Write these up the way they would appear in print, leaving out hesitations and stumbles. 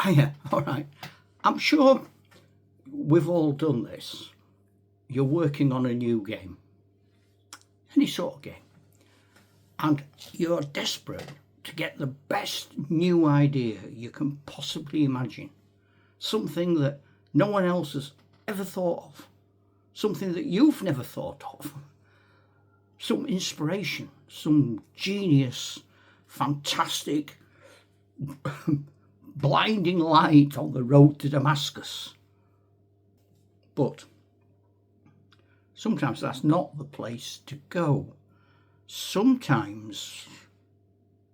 Yeah, all right. I'm sure we've all done this. You're working on a new game, any sort of game, and you're desperate to get the best new idea you can possibly imagine. Something that no one else has ever thought of. Something that you've never thought of. Some inspiration, some genius, fantastic, blinding light on the road to Damascus. But sometimes that's not the place to go. Sometimes,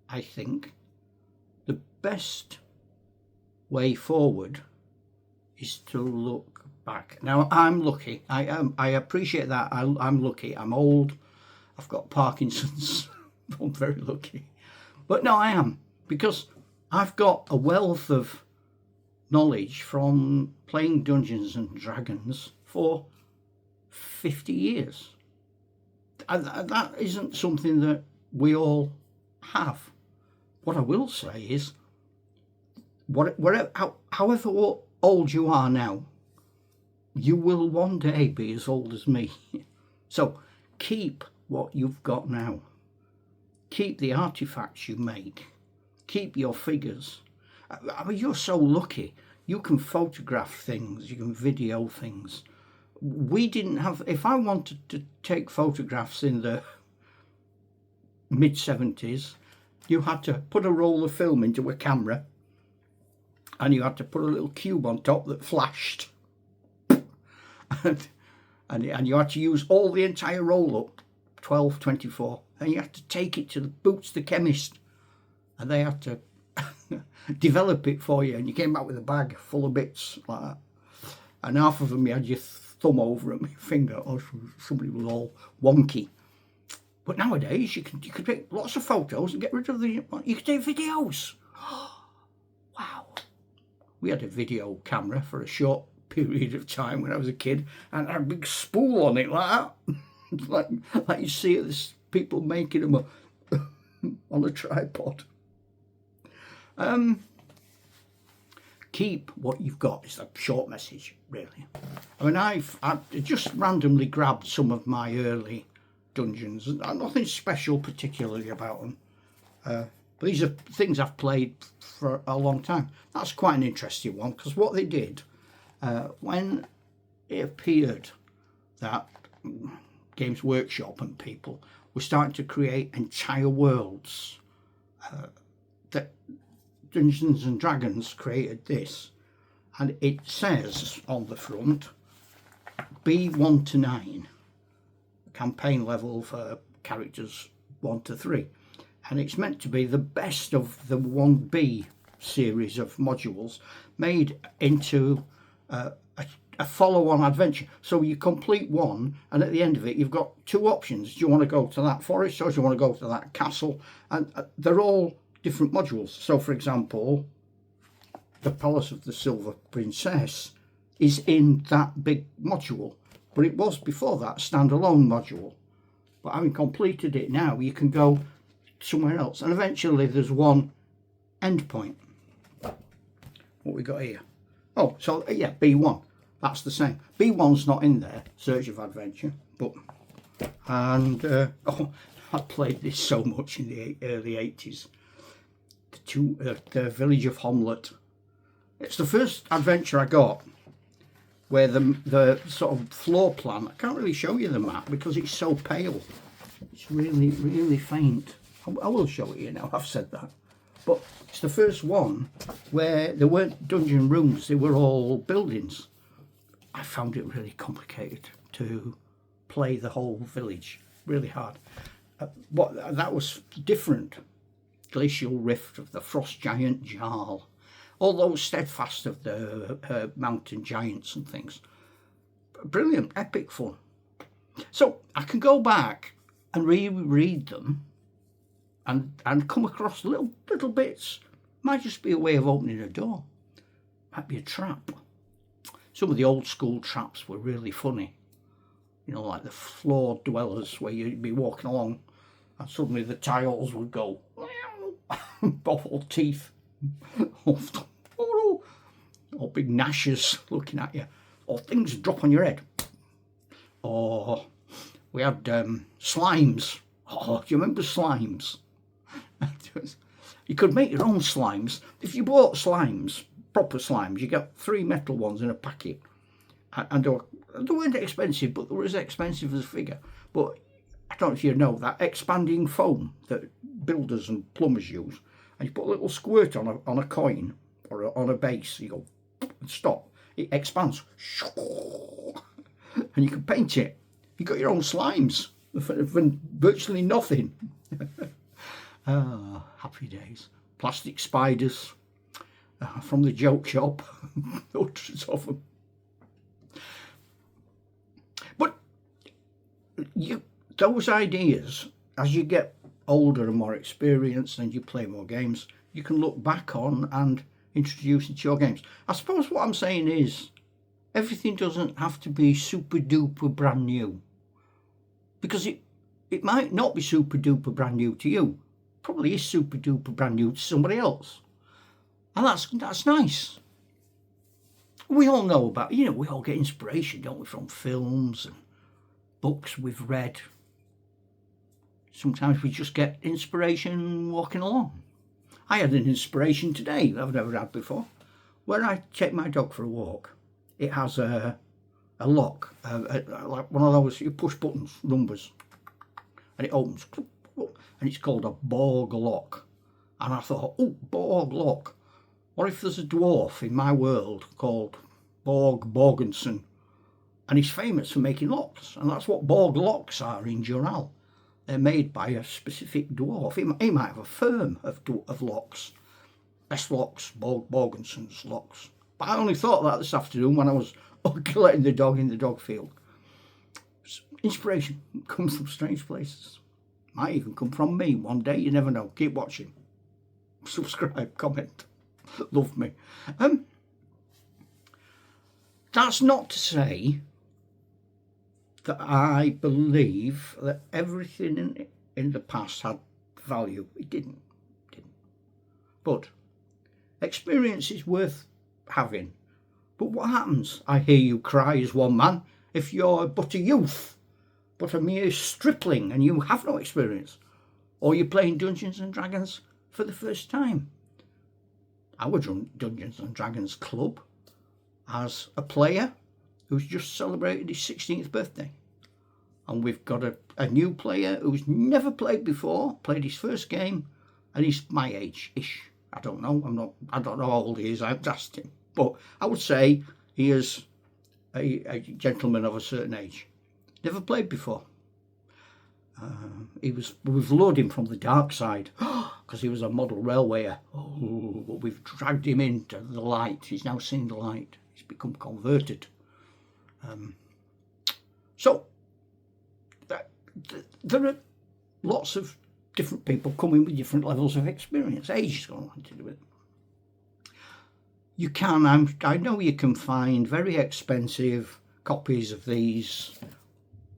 I think, the best way forward is to look back. Now, I'm lucky. I appreciate that. I'm lucky. I'm old. I've got Parkinson's. I'm very lucky. But no, I am. Because I've got a wealth of knowledge from playing Dungeons and Dragons for 50 years. And that isn't something that we all have. What I will say is, however old you are now, you will one day be as old as me. So keep what you've got now. Keep the artifacts you make. Keep your figures. I mean, you're so lucky. You can photograph things, you can video things. We didn't have, if I wanted to take photographs in the mid-70s, you had to put a roll of film into a camera and you had to put a little cube on top that flashed. and you had to use all the entire roll up, 12, 24, and you had to take it to the Boots the chemist and they had to develop it for you, and you came back with a bag full of bits like that. And half of them you had your thumb over and your finger, or somebody was all wonky. But nowadays you could take lots of photos and get rid of the. You could take videos. Wow. We had a video camera for a short period of time when I was a kid, and had a big spool on it like that, like you see this people making them on a tripod. Keep what you've got is a short message, really. I mean, I've just randomly grabbed some of my early dungeons. Nothing special particularly about them. But these are things I've played for a long time. That's quite an interesting one, because what they did, when it appeared that Games Workshop and people were starting to create entire worlds, that Dungeons and Dragons created this, and it says on the front B1 to 9, campaign level for characters 1 to 3, and it's meant to be the best of the 1B series of modules made into a follow-on adventure. So you complete one, and at the end of it you've got two options. Do you want to go to that forest, or do you want to go to that castle? And they're all different modules. So for example, the Palace of the Silver Princess is in that big module, but it was before that standalone module. But having completed it now, you can go somewhere else, and eventually there's one end point. What we got here? Oh, so yeah, B1, that's the same. B1's not in there, Search of Adventure, but I played this so much in the early 80s. The Village of Homlet. It's the first adventure I got where the sort of floor plan, I can't really show you the map because it's so pale. It's really, really faint. I will show it you now, I've said that. But it's the first one where there weren't dungeon rooms, they were all buildings. I found it really complicated to play the whole village, really hard. That was different. Glacial Rift of the Frost Giant Jarl, all those Steadfast of the Mountain Giants and things. Brilliant, epic fun. So I can go back and reread them and come across little bits. Might just be a way of opening a door. Might be a trap. Some of the old school traps were really funny. You know, like the floor dwellers where you'd be walking along and suddenly the tiles would go. Awful teeth. Oh, or big gnashers looking at you, or things drop on your head. Or we had slimes. Oh, do you remember slimes? You could make your own slimes. If you bought slimes, proper slimes, you got 3 metal ones in a packet. And they weren't expensive, but they were as expensive as a figure. But I don't know if you know that expanding foam that builders and plumbers use. And you put a little squirt on a coin or on a base. You go and stop. It expands. And you can paint it. You got your own slimes for virtually nothing. Ah, happy days. Plastic spiders from the joke shop. Hundreds of them. But those ideas, as you get older and more experienced and you play more games, you can look back on and introduce into your games. I suppose what I'm saying is everything doesn't have to be super duper brand new, because it might not be super duper brand new to you. Probably is super duper brand new to somebody else, and that's nice. We all know about, we all get inspiration, don't we, from films and books we've read. Sometimes we just get inspiration walking along. I had an inspiration today that I've never had before. When I take my dog for a walk, it has a lock, like one of those you push buttons, numbers, and it opens, and it's called a Borg lock. And I thought, oh, Borg lock. What if there's a dwarf in my world called Borgenson, and he's famous for making locks, and that's what Borg locks are in Dural. They're made by a specific dwarf. He might have a firm of locks. Best locks, Borgenson's locks. But I only thought that this afternoon when I was letting the dog in the dog field. Inspiration comes from strange places. Might even come from me one day, you never know. Keep watching. Subscribe, comment. Love me. That's not to say that I believe that everything in the past had value. It didn't. But experience is worth having. But what happens? I hear you cry as one man, if you're but a youth, but a mere stripling, and you have no experience, or you're playing Dungeons and Dragons for the first time. I would run Dungeons and Dragons Club as a player who's just celebrated his 16th birthday. And we've got a new player who's never played before, played his first game, and he's my age-ish. I don't know how old he is, I haven't asked him. But I would say he is a gentleman of a certain age. Never played before. We've lured him from the dark side because he was a model railwayer. Oh, but we've dragged him into the light. He's now seen the light. He's become converted. So there are lots of different people coming with different levels of experience. Age is going on to do it. You can, I know you can find very expensive copies of these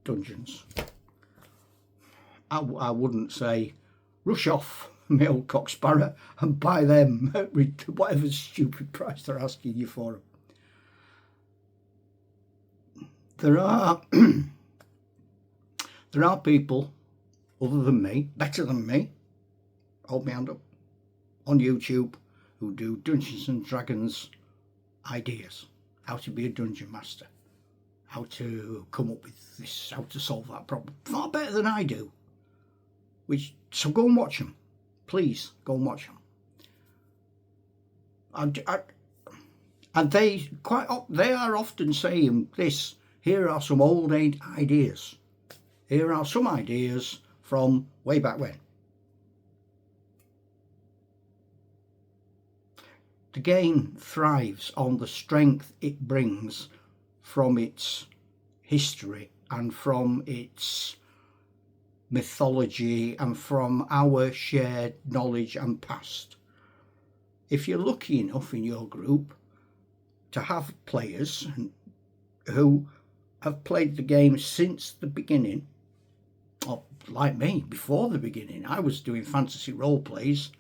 dungeons. I wouldn't say rush off, my old cocksparrow, and buy them at whatever stupid price they're asking you for them. There are people other than me, better than me, hold my hand up, on YouTube who do Dungeons and Dragons ideas, how to be a dungeon master, how to come up with this, how to solve that problem, far better than I do. So go and watch them, please go and watch them. And they are often saying this. Here are some old ideas. Here are some ideas from way back when. The game thrives on the strength it brings from its history and from its mythology and from our shared knowledge and past. If you're lucky enough in your group to have players who have played the game since the beginning, or like me, before the beginning, I was doing fantasy role plays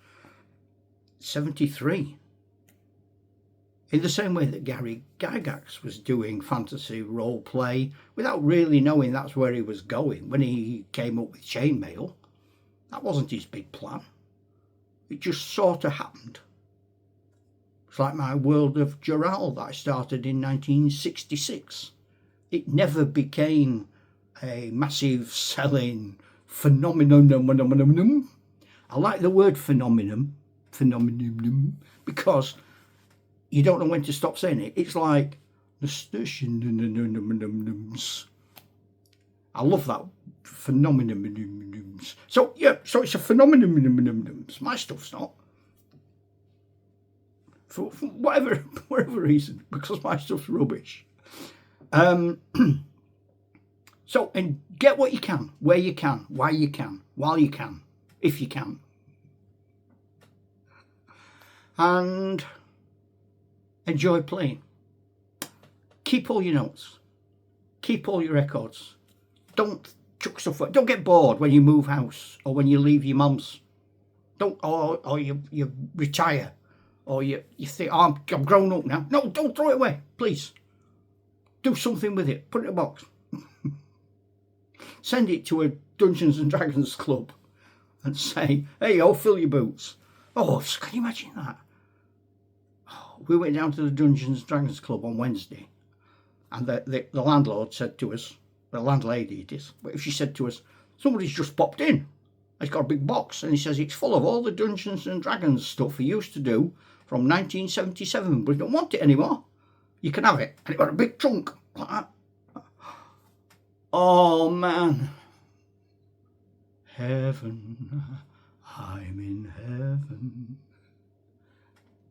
73. In the same way that Gary Gygax was doing fantasy role play without really knowing that's where he was going when he came up with Chainmail. That wasn't his big plan. It just sort of happened. It's like my World of Joral that I started in 1966. It never became a massive selling phenomenon. I like the word phenomenon, because you don't know when to stop saying it. It's like nasturtiums. I love that phenomenon. So yeah, so it's a phenomenon. My stuff's not. For whatever reason, because my stuff's rubbish. So, and get what you can, where you can, why you can, while you can, if you can. And enjoy playing. Keep all your notes. Keep all your records. Don't chuck stuff away. Don't get bored when you move house or when you leave your mum's. Don't, or you retire. Or you think, oh, I'm grown up now. No, don't throw it away, please. Do something with it. Put it in a box. Send it to a Dungeons and Dragons club and say, hey, I'll fill your boots. Oh, can you imagine that? Oh, we went down to the Dungeons and Dragons club on Wednesday, and the landlord said to us, the landlady it is, but if she said to us, somebody's just popped in. He's got a big box, and he says it's full of all the Dungeons and Dragons stuff he used to do from 1977, but he don't want it anymore. You can have it. And it got a big trunk like that. Oh, man. Heaven. I'm in heaven.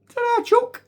Ta-da, Chuck.